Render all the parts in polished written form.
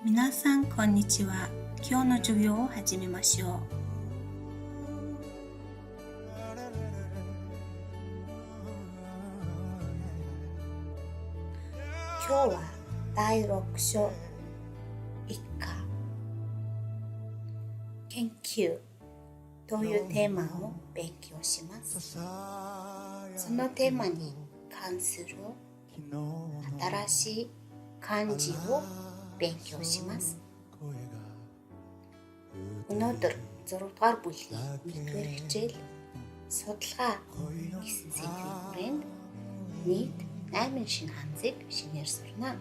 皆さんこんにちは。今日の授業を始めましょう。今日は第6章一課研究というテーマを勉強します。そのテーマに関する新しい漢字を勉強します。Өнөөдөр 6 дугаар бүлгийн 1-р хичээл судалгаа гэсэн сэдвийн хүрээнд нийт 8 шинэ ханзыг шинээр сурна.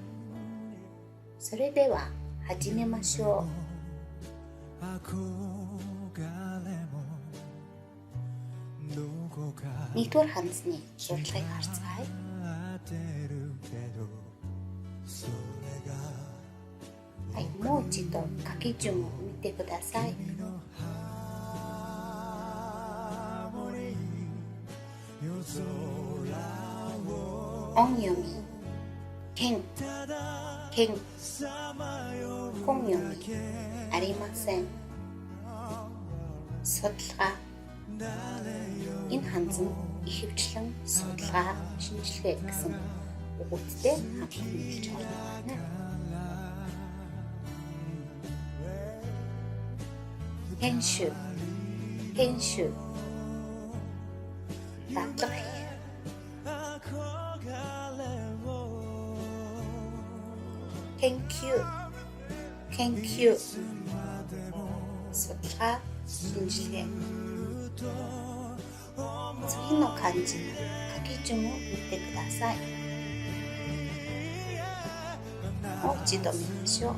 それでは始めましょう。1-р ханзны сурлагыг харцгаая.はい、もう一度書き順を見てください。音読み、剣、本読み、ありません。судалгаа. Энэ ханз нь ихэвчлэн судалгаа, шинжилгээ гэсэн үгүүдтэй хамтан нийлж байна. Хэншүү, дадлага хийх. Кэнкю, судалгаа, шинжилгээ. 次の漢字の書き順を見てください。もう一度見ましょう。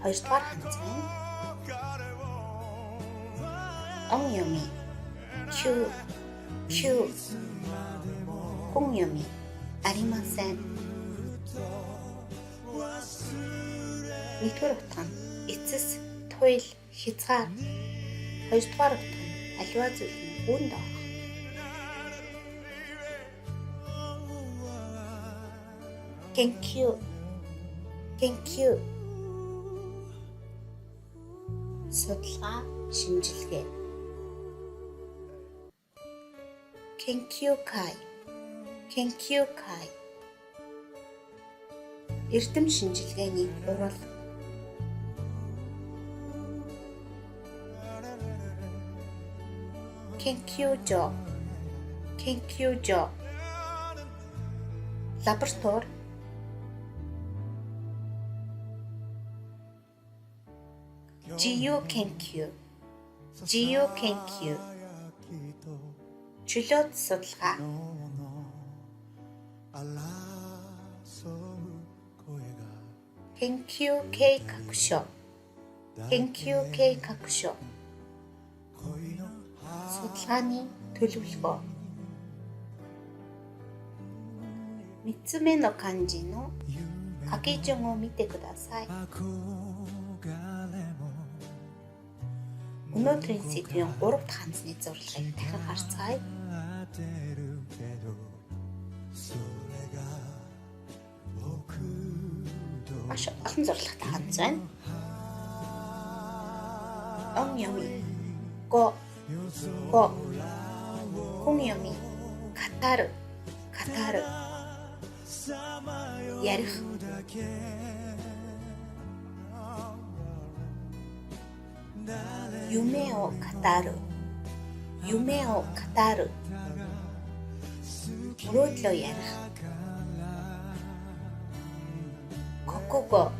хоёрдугаар ханз байна. Он юми, Q, хүн юми, аримасен. 1-р утга нь эцэс, туйл, хязгаар. 2-р утга нь аливаа зүйлийн үүнд орох. Кэнкю, судалгаа, шинжилгээ. Кэнкюкай, эрдэм шинжилгээний урал. Кэнкюжо, лаборатори. Geokenkyū, чөлөөт судалгаа. Kenkyūkei kakusho, судалгааны төлөвлөгөө. 3つ目の漢字の書き順を見てください. Өнөөдрийн сэдвийн 3 дахь ханзны зурлагыг дахин харцгаая. Маш олон зурлагтай ханз байна. Он юми, го, хүн юми, катару, ярих. Юме о катару, мөрөөдлөө ярих. Кокуго,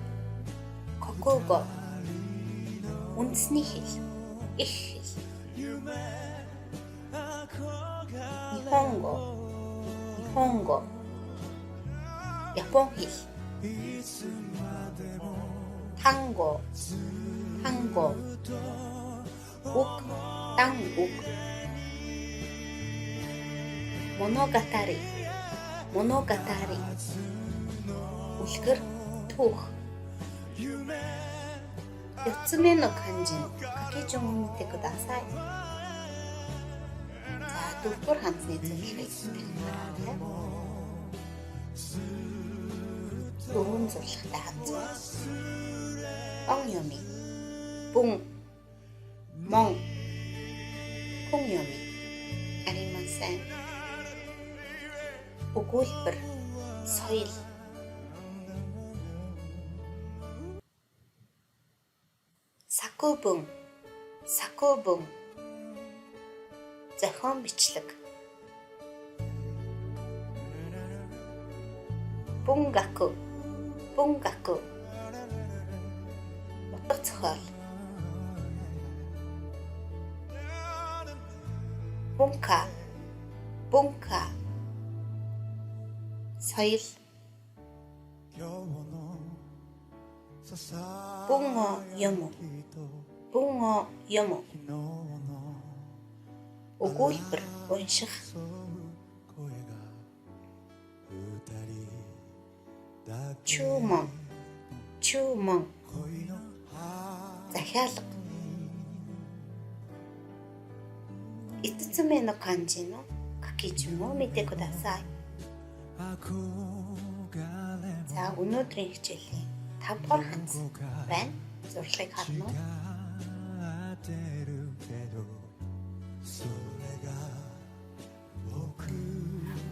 үндэсний хэл, их хэл. Нихонго, япон хэл. Танго, үг, дан үг. Моногатари, үлгэр, түүх. 4つ目の漢字の書き順を見てください. За, 4-р ханзны зурлагыг дахин хараарай. дөрвөн зурлагтай хандсан. Он юми. Бун. Мон. Хүн юми. Аримасан. Өгүүлбэр. Соёл. Сакубун. Сакубун. Зохион бичлэг. Бунгаку. Бунгаку. Утга зохиол. Бунка. Бунка. Соёл. Бунго юму. Бунго юму. Өгүүлбэр унших. Чумон. Чумон. Захиалга. 5つ目の漢字の書き順を見てください。За өнөөдрийн хичээлийн 5 дугаар хандс байна. Зурлагыг харна уу?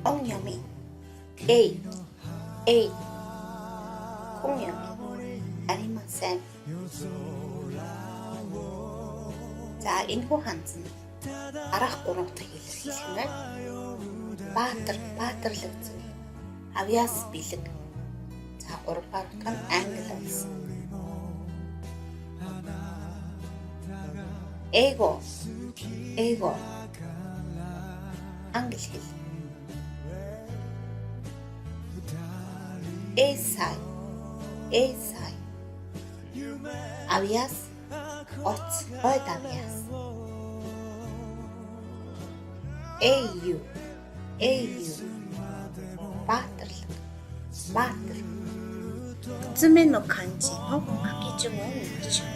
Он юми. Эй. Эй. Хүн юми. Аримасан. За энэхүү хандс нь арах 3 дахь илэрхийлэх юм байна. Баатар, баатарлаг зүйл. Авьяас бэлэг. За 3 дугаар нь англи улс. Эго. Эго. Англи хэл. Эсай. Эсай. Авьяас. Оц. Ойд авьяас. Эйю. Эйю. Баатарлаг. Баатар. 5つ目の漢字の書き順を見ましょう。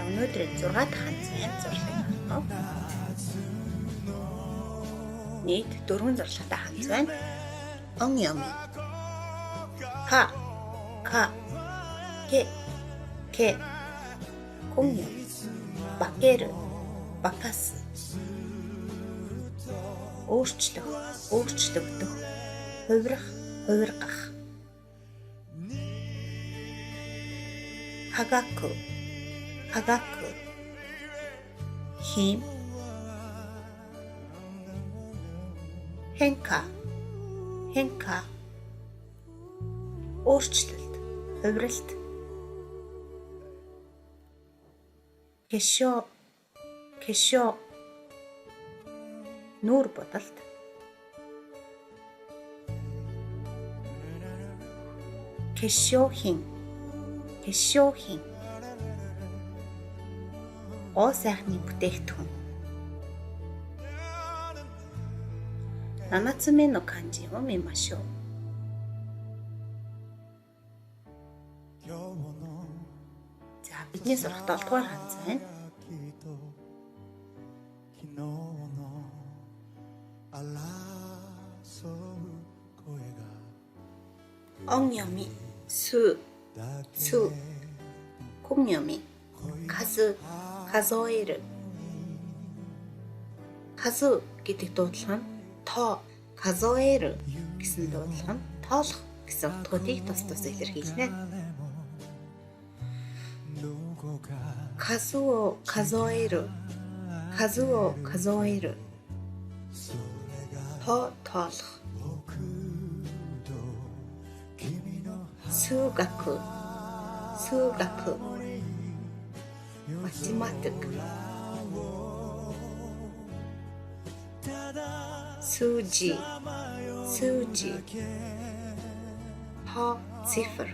өнөөдрийн 6 дахь хандсан зурлагыг харна уу? Нийт 4 зурлагтай хандс байна. Он юми. Ка. Ка. Ке. Ке. Хүн юми. Бакеру. Бакас. Өөрчлөх. Өөрчлөгдөх. Хувирах. Хувиргах. Хагаку. Хагаку. Хим. Хенка. Хенка. Өөрчлөлт. Хувиралт. Кешо. Кешо. Нүүр бодолт. Кешохин. Кешохин. Оо сайхны бүтээгдэхүүн. 7つ目の漢字を見ましょう。За бидний сурах 7 дугаар хандс байна. Он юми. Су. Су. Хүн юми. Казу. Казуえる. Казу гэдэг дуудлага нь тоо, казуえるгэсэн дуудлага нь тоолох гэсэн утгуудыг тус тус илэрхийлнэ. Казуを数える. Казуを数える. тоо тоолох. 数学. 数学. Mathematics. 数字. 数字. Ziffer.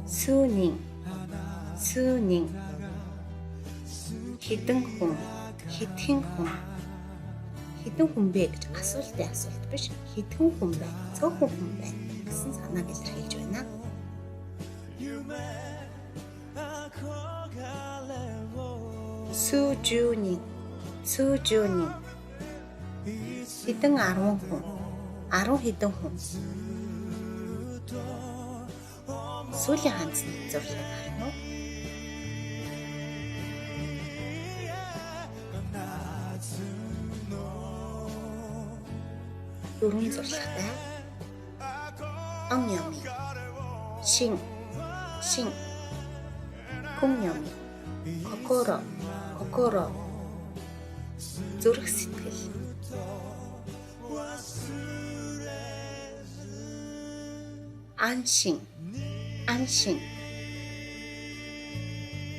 数人. 数人. Хэдэн хүн. Хэдхэн хүн. Хэдэн хүн бэ гэж асуултын асуулт биш. Хэдхэн хүн бэ? Цөөхөн хүн бэ гэсэн санааг илэрхийлж байна. Сужүни. Сужүни. хэдэн 10 хүн 10 хэдэн хүн сүүлийн хандсны зурлыг харна уу? Дөрвөн зурлагтай он ями шин хүн ями кокоро зүрх сэтгэл аншин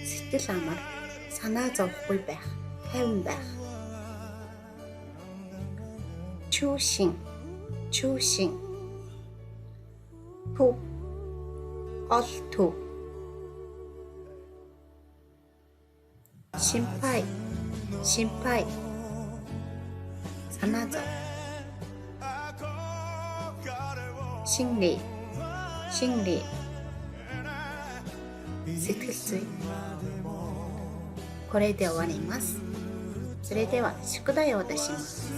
сэтгэл амар санаа зовхгүй байх, тайван байх. Чүүшин төв ол төв. Шинпай санаа зов. Шинли сэтгэл зүй。これで終わります。それでは宿題を出します。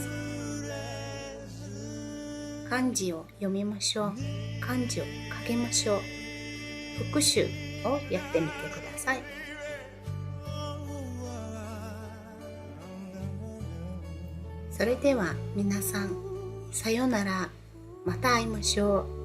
漢字を読みましょう。漢字を書きましょう。復習をやってみてください。それでは皆さん、さようなら。また会いましょう。